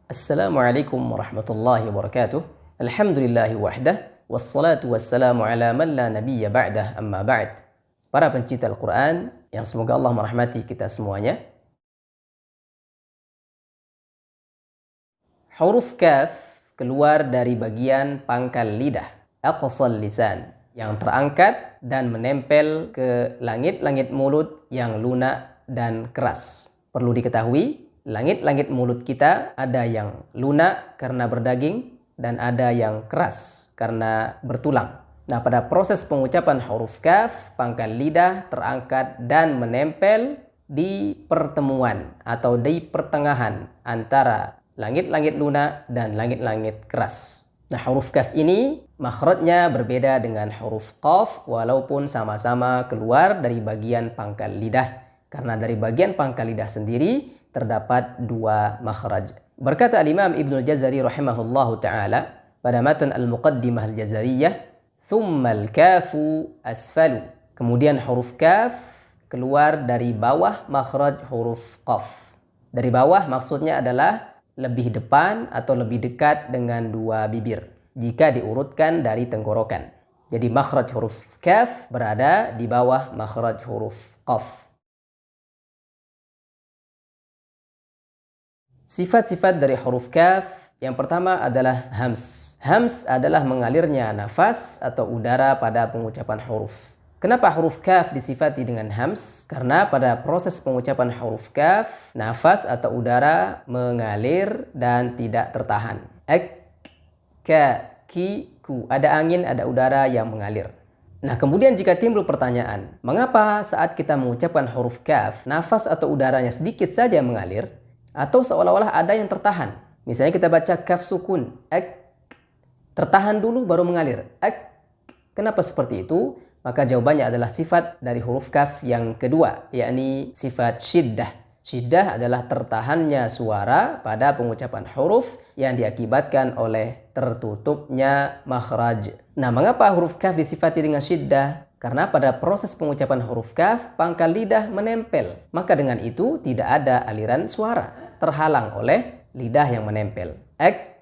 Assalamualaikum warahmatullahi wabarakatuh. Alhamdulillahi wahdah. Wassalatu wassalamu ala man la nabiyya ba'dah, amma ba'd. Para pencinta Al-Quran yang semoga Allah merahmati kita semuanya. Huruf kaf keluar dari bagian pangkal lidah, aqsal lisan, yang terangkat dan menempel ke langit-langit mulut yang lunak dan keras. Perlu diketahui, langit-langit mulut kita ada yang lunak karena berdaging dan ada yang keras karena bertulang. Nah, pada proses pengucapan huruf kaf, pangkal lidah terangkat dan menempel di pertemuan atau di pertengahan antara langit-langit lunak dan langit-langit keras. Nah, huruf kaf ini makhrajnya berbeda dengan huruf qaf walaupun sama-sama keluar dari bagian pangkal lidah. Karena dari bagian pangkal lidah sendiri terdapat dua makhraj. Berkata Al-Imam Ibnul Jazari rahimahullahu ta'ala pada matan Al-Muqaddimah Al-Jazariyah, thummal kafu asfalu. Kemudian huruf kaf keluar dari bawah makhraj huruf qaf. Dari bawah maksudnya adalah lebih depan atau lebih dekat dengan dua bibir jika diurutkan dari tenggorokan. Jadi makhraj huruf kaf berada di bawah makhraj huruf qaf. Sifat-sifat dari huruf kaf yang pertama adalah hams. Hams adalah mengalirnya nafas atau udara pada pengucapan huruf. Kenapa huruf kaf disifati dengan hams? Karena pada proses pengucapan huruf kaf, nafas atau udara mengalir dan tidak tertahan. Ek, ka, ki, ku. Ada angin, ada udara yang mengalir. Nah, kemudian jika timbul pertanyaan, mengapa saat kita mengucapkan huruf kaf, nafas atau udaranya sedikit saja mengalir? Atau seolah-olah ada yang tertahan. Misalnya kita baca kaf sukun, ek, tertahan dulu baru mengalir. Ek. Kenapa seperti itu? Maka jawabannya adalah sifat dari huruf kaf yang kedua, yakni sifat syiddah. Syiddah adalah tertahannya suara pada pengucapan huruf yang diakibatkan oleh tertutupnya makhraj. Nah, mengapa huruf kaf disifati dengan syiddah? Karena pada proses pengucapan huruf kaf, pangkal lidah menempel. Maka dengan itu tidak ada aliran suara, terhalang oleh lidah yang menempel. Ek.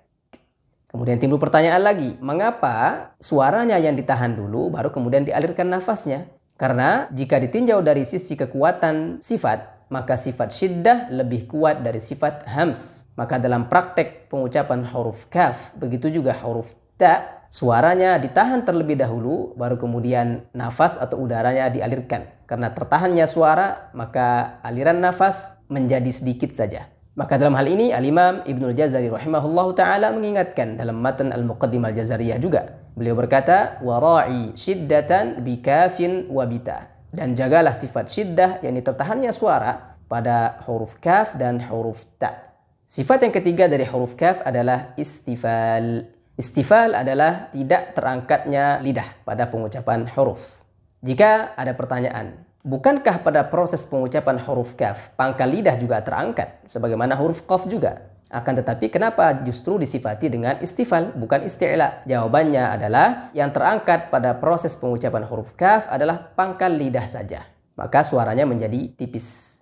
Kemudian timbul pertanyaan lagi, mengapa suaranya yang ditahan dulu baru kemudian dialirkan nafasnya? Karena jika ditinjau dari sisi kekuatan sifat, maka sifat syiddah lebih kuat dari sifat hams. Maka dalam praktek pengucapan huruf kaf, begitu juga huruf ta, suaranya ditahan terlebih dahulu, baru kemudian nafas atau udaranya dialirkan. Karena tertahannya suara, maka aliran nafas menjadi sedikit saja. Maka dalam hal ini Al-Imam Ibnul Jazari rahimahullahu ta'ala mengingatkan dalam matan Al-Muqaddimah Al-Jazariyah juga. Beliau berkata, wara'i syiddatan bikafin wabita. Dan jagalah sifat syiddah, yakni tertahannya suara pada huruf kaf dan huruf ta. Sifat yang ketiga dari huruf kaf adalah istifal. Istifal adalah tidak terangkatnya lidah pada pengucapan huruf. Jika ada pertanyaan, bukankah pada proses pengucapan huruf kaf, pangkal lidah juga terangkat, sebagaimana huruf qaf juga? Akan tetapi kenapa justru disifati dengan istifal, bukan isti'la? Jawabannya adalah yang terangkat pada proses pengucapan huruf kaf adalah pangkal lidah saja. Maka suaranya menjadi tipis.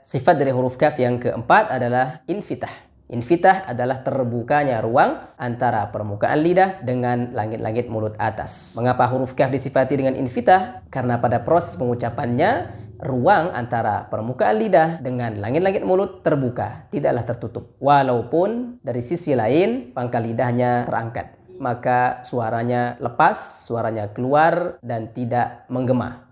Sifat dari huruf kaf yang keempat adalah infitah. Infitah adalah terbukanya ruang antara permukaan lidah dengan langit-langit mulut atas. Mengapa huruf kaf disifati dengan infitah? Karena pada proses pengucapannya, ruang antara permukaan lidah dengan langit-langit mulut terbuka, tidaklah tertutup. Walaupun dari sisi lain, pangkal lidahnya terangkat. Maka suaranya lepas, suaranya keluar dan tidak menggema.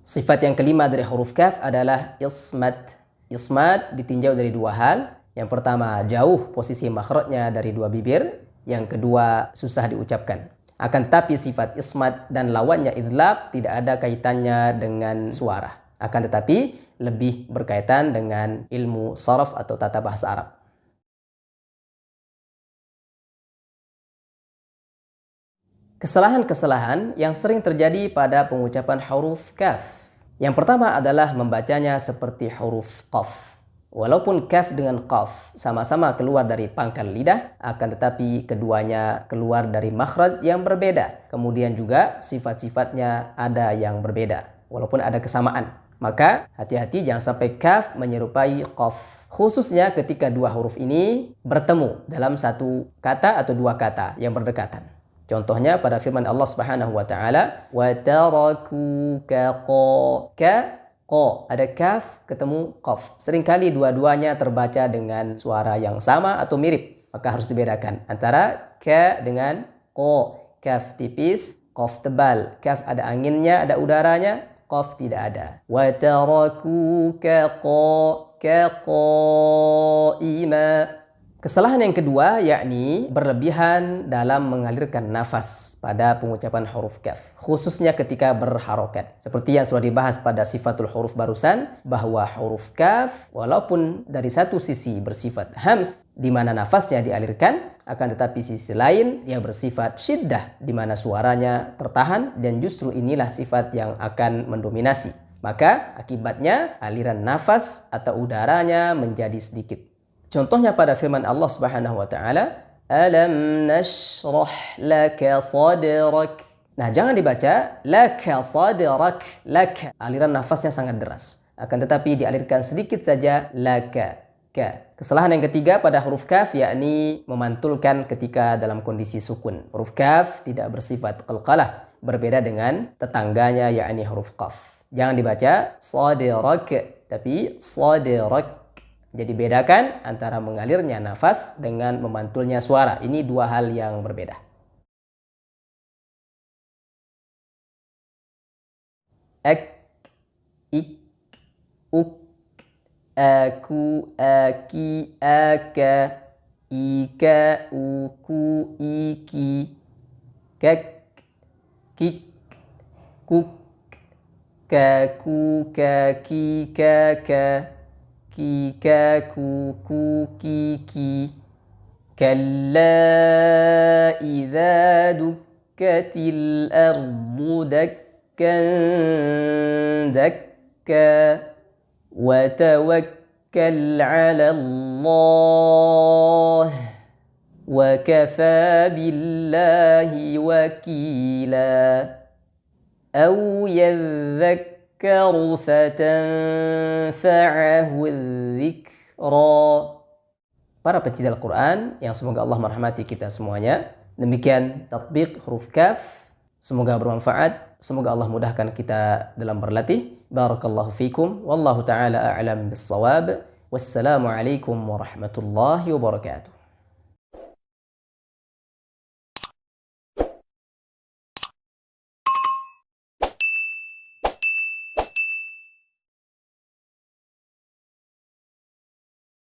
Sifat yang kelima dari huruf kaf adalah ismat. Ismat ditinjau dari dua hal. Yang pertama, jauh posisi makhrajnya dari dua bibir. Yang kedua, susah diucapkan. Akan tetapi sifat ismat dan lawannya idlaq tidak ada kaitannya dengan suara. Akan tetapi lebih berkaitan dengan ilmu sharaf atau tata bahasa Arab. Kesalahan-kesalahan yang sering terjadi pada pengucapan huruf kaf. Yang pertama adalah membacanya seperti huruf qaf. Walaupun kaf dengan qaf sama-sama keluar dari pangkal lidah, akan tetapi keduanya keluar dari makhraj yang berbeda. Kemudian juga sifat-sifatnya ada yang berbeda, walaupun ada kesamaan. Maka hati-hati jangan sampai kaf menyerupai qaf. Khususnya ketika dua huruf ini bertemu dalam satu kata atau dua kata yang berdekatan. Contohnya pada firman Allah Subhanahu wa taala, "Wa tarakuka qa." Ko, ada kaf ketemu qaf. Seringkali dua-duanya terbaca dengan suara yang sama atau mirip. Maka harus dibedakan antara ka dengan ko. Kaf tipis, qaf tebal. Kaf ada anginnya, ada udaranya, qaf tidak ada. Wa tarakuka qa'ima. Kesalahan yang kedua yakni berlebihan dalam mengalirkan nafas pada pengucapan huruf kaf, khususnya ketika berharokat. Seperti yang sudah dibahas pada sifatul huruf barusan, bahwa huruf kaf walaupun dari satu sisi bersifat hams di mana nafasnya dialirkan, akan tetapi sisi lain dia bersifat syiddah di mana suaranya tertahan, dan justru inilah sifat yang akan mendominasi. Maka akibatnya aliran nafas atau udaranya menjadi sedikit. Contohnya pada firman Allah Subhanahu wa taala, "Alam nashrah laka sadrak." Nah, jangan dibaca laka sadrak, laka. Aliran nafasnya sangat deras. Akan tetapi dialirkan sedikit saja laka, ka. Kesalahan yang ketiga pada huruf kaf yakni memantulkan ketika dalam kondisi sukun. Huruf kaf tidak bersifat qalqalah, berbeda dengan tetangganya yakni huruf qaf. Jangan dibaca sadrak, tapi sadrak. Jadi bedakan antara mengalirnya nafas dengan memantulnya suara. Ini dua hal yang berbeda. Ek, ik, uk, aku, aki, aka, ika, uku, iki, kek, kik, kuk, kaku, kaki, kaka, kika, kuku, kiki. Kalla idza dukkatil ardu dakkan dakka. Wa tawakkal 'ala Allah. Wa kafa billahi wakila. Aw yadhakkaru fatanfa'ahu dzikra. Para pecinta Al-Quran yang semoga Allah merahmati kita semuanya, demikian tatbiq huruf kaf. Semoga bermanfaat, semoga Allah mudahkan kita dalam berlatih. Barakallahu fikum, wallahu ta'ala a'lam bis-shawab. Wassalamu alaikum warahmatullahi wabarakatuh.